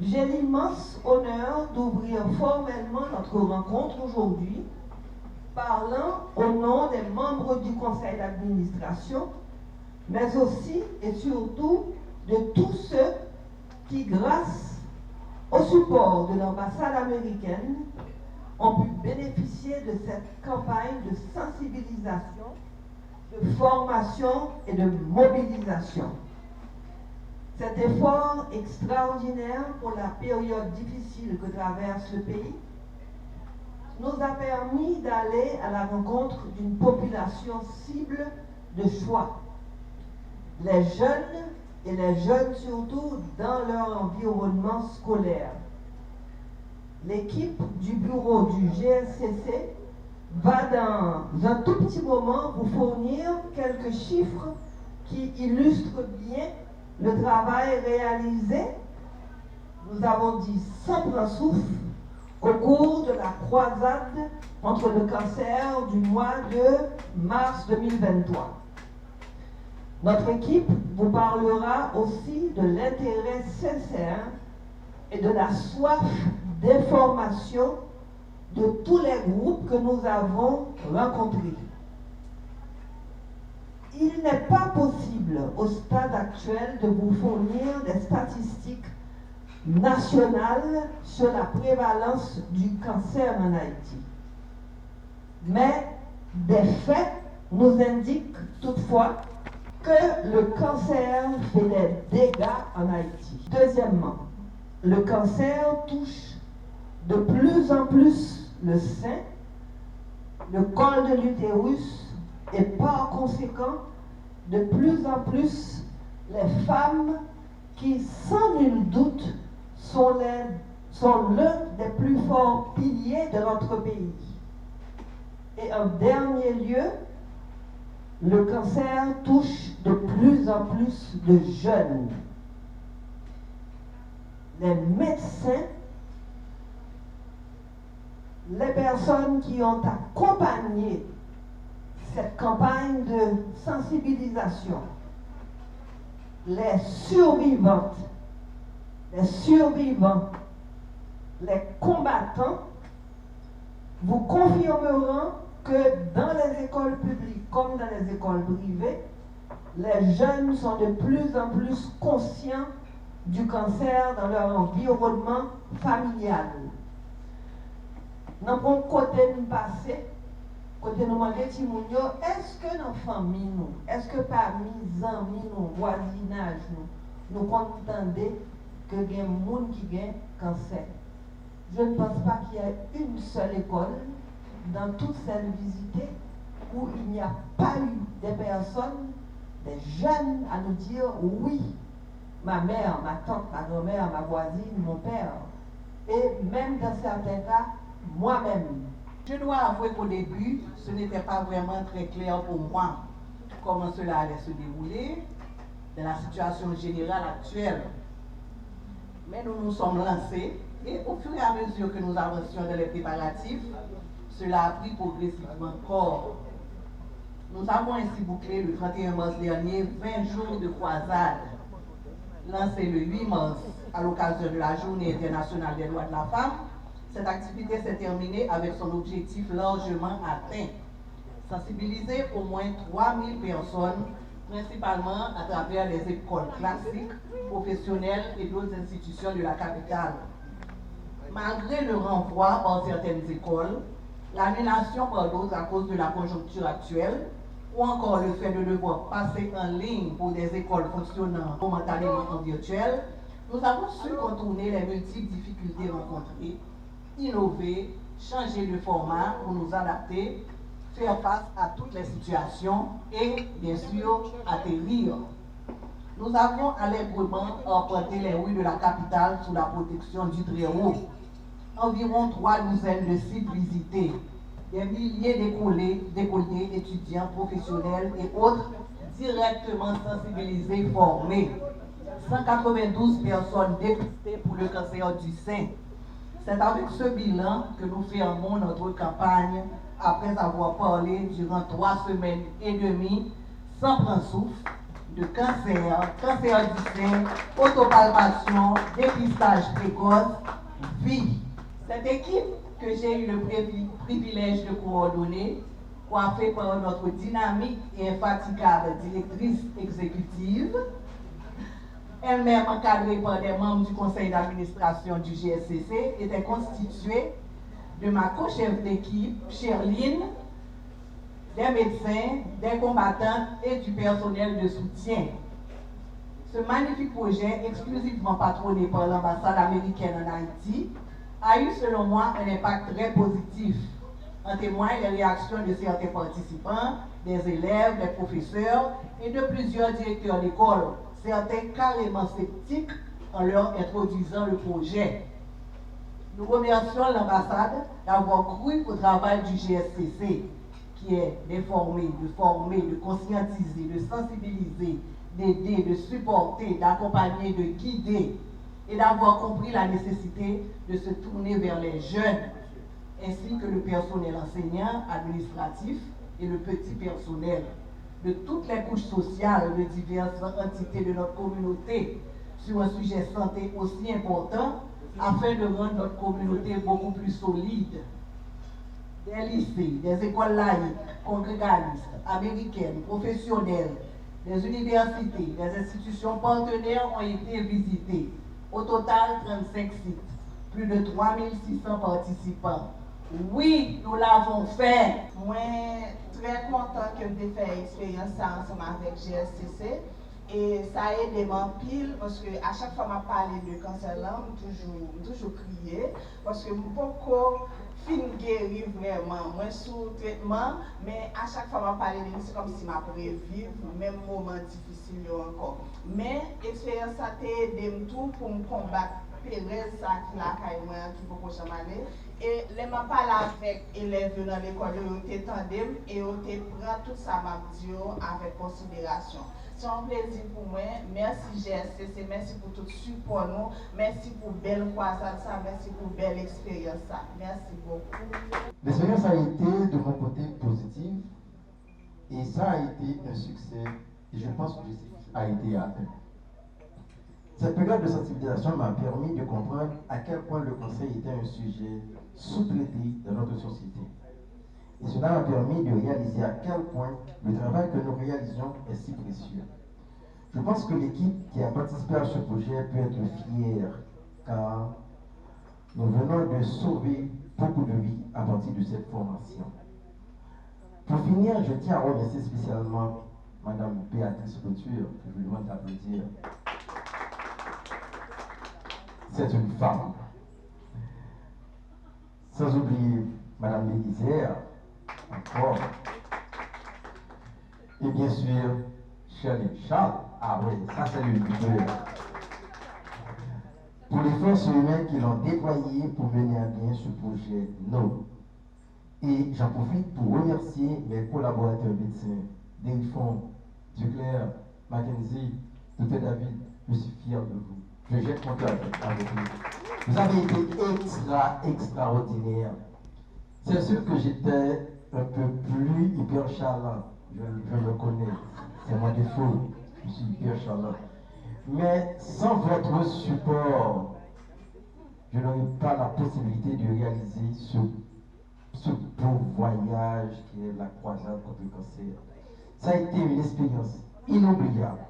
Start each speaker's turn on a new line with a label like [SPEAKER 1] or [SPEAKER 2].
[SPEAKER 1] J'ai l'immense honneur d'ouvrir formellement notre rencontre aujourd'hui, parlant au nom des membres du conseil d'administration, mais aussi et surtout de tous ceux qui, grâce au support de l'ambassade américaine, ont pu bénéficier de cette campagne de sensibilisation, de formation et de mobilisation. Cet effort extraordinaire pour la période difficile que traverse le pays nous a permis d'aller à la rencontre d'une population cible de choix. Les jeunes, et les jeunes surtout dans leur environnement scolaire. L'équipe du bureau du GSCC va dans un tout petit moment vous fournir quelques chiffres qui illustrent bien le travail réalisé, nous avons dit sans plein souffle, au cours de la croisade contre le cancer du mois de mars 2023. Notre équipe vous parlera aussi de l'intérêt sincère et de la soif d'information de tous les groupes que nous avons rencontrés. Il n'est pas possible au stade actuel de vous fournir des statistiques nationales sur la prévalence du cancer en Haïti. Mais des faits nous indiquent toutefois que le cancer fait des dégâts en Haïti. Deuxièmement, le cancer touche de plus en plus le sein, le col de l'utérus et par conséquent, de plus en plus, les femmes qui, sans nul doute, sont l'un des plus forts piliers de notre pays. Et en dernier lieu, le cancer touche de plus en plus de jeunes. Les médecins, les personnes qui ont accompagné cette campagne de sensibilisation, les survivantes, les survivants, les combattants, vous confirmeront que dans les écoles publiques comme dans les écoles privées, les jeunes sont de plus en plus conscients du cancer dans leur environnement familial. Dans mon côté de passé, côté nous demander est-ce que dans la famille nous, est-ce que parmi les amis nous, voisinage nous entendons que il y a des gens qui ont cancer? Je ne pense pas qu'il y ait une seule école dans toutes celles visitées où il n'y a pas eu des personnes, des jeunes à nous dire oui, ma mère, ma tante, ma grand-mère, ma voisine, mon père, et même dans certains cas, moi-même.
[SPEAKER 2] Je dois avouer qu'au début, ce n'était pas vraiment très clair pour moi comment cela allait se dérouler dans la situation générale actuelle. Mais nous nous sommes lancés et au fur et à mesure que nous avancions dans les préparatifs, cela a pris progressivement corps. Nous avons ainsi bouclé le 31 mars dernier 20 jours de croisade, lancés le 8 mars à l'occasion de la Journée internationale des droits de la femme. Cette activité s'est terminée avec son objectif largement atteint. Sensibiliser au moins 3000 personnes, principalement à travers les écoles classiques, professionnelles et d'autres institutions de la capitale. Malgré le renvoi par certaines écoles, l'annulation par d'autres à cause de la conjoncture actuelle, ou encore le fait de devoir passer en ligne pour des écoles fonctionnant momentanément en virtuel, nous avons su contourner les multiples difficultés rencontrées, innover, changer de format pour nous adapter, faire face à toutes les situations et, bien sûr, atterrir. Nous avons allègrement emprunté les rues de la capitale sous la protection du Très-Haut. Environ 3 douzaines de sites visités, des milliers d'écoliers, étudiants, professionnels et autres directement sensibilisés, formés. 192 personnes dépistées pour le cancer du sein. C'est avec ce bilan que nous fermons notre campagne après avoir parlé durant 3 semaines et demie, sans prendre souffle, de cancer, cancer du sein, autopalpation, dépistage précoce, vie. Cette équipe que j'ai eu le privilège de coordonner, coiffée par notre dynamique et infatigable directrice exécutive, elle-même encadrée par des membres du conseil d'administration du GSCC, était constituée de ma co-chef d'équipe, Sherline, des médecins, des combattants et du personnel de soutien. Ce magnifique projet, exclusivement patronné par l'ambassade américaine en Haïti, a eu selon moi un impact très positif. En témoignent les réactions de certains participants, des élèves, des professeurs et de plusieurs directeurs d'école, certains carrément sceptiques en leur introduisant le projet. Nous remercions l'ambassade d'avoir cru au travail du GSCC, qui est d'informer, de former, de conscientiser, de sensibiliser, d'aider, de supporter, d'accompagner, de guider, et d'avoir compris la nécessité de se tourner vers les jeunes, ainsi que le personnel enseignant, administratif et le petit personnel de toutes les couches sociales de diverses entités de notre communauté sur un sujet santé aussi important, afin de rendre notre communauté beaucoup plus solide. Des lycées, des écoles laïques, congrégalistes, américaines, professionnelles, des universités, des institutions partenaires ont été visitées. Au total, 35 sites, plus de 3600 participants. Oui, nous l'avons fait.
[SPEAKER 3] Moi, très content que j'ai fait l'expérience ensemble avec GSCC. Et ça a aidé mon pile parce que à chaque fois que je parle de cancer, je toujours crier parce que je ne peux pas guérir vraiment. Moi, sous traitement, mais à chaque fois que je parle de lui, c'est comme si je pourrais vivre, même moment difficile encore. Mais l'expérience a aidé tout pour me combattre. Pérez, ça qui l'a qui peut pas jamais. Et les m'a parlé avec élèves dans l'école, ils étaient tandem et ils prennent tout ça avec considération. C'est un plaisir pour moi. Merci GSCC, merci pour tout le support nous, merci pour belle croissance, merci pour belle expérience. Merci beaucoup.
[SPEAKER 4] L'expérience a été de mon côté positive et ça a été un succès et je pense que l'objectif a été atteint. Cette période de sensibilisation m'a permis de comprendre à quel point le conseil était un sujet sous-traité dans notre société. Et cela m'a permis de réaliser à quel point le travail que nous réalisons est si précieux. Je pense que l'équipe qui a participé à ce projet peut être fière, car nous venons de sauver beaucoup de vies à partir de cette formation. Pour finir, je tiens à remercier spécialement Mme Béatrice Couture, que je vous demande d'applaudir. C'est une femme. Sans oublier Mme Bélisère, encore. Et bien sûr, Shirley Charles. Ah oui, ça c'est le leader. Pour les forces humaines qui l'ont déployé pour mener à bien ce projet, non. Et j'en profite pour remercier mes collaborateurs médecins, Delphon, Duclerc, Mackenzie, Dr David, je suis fier de vous. Je jette mon cœur avec vous. Vous avez été extraordinaire. C'est sûr que j'étais un peu plus hyper chalant. Je le connais. C'est mon défaut. Je suis hyper chalant. Mais sans votre support, je n'aurais pas la possibilité de réaliser ce beau voyage qui est la croisade contre le cancer. Ça a été une expérience inoubliable.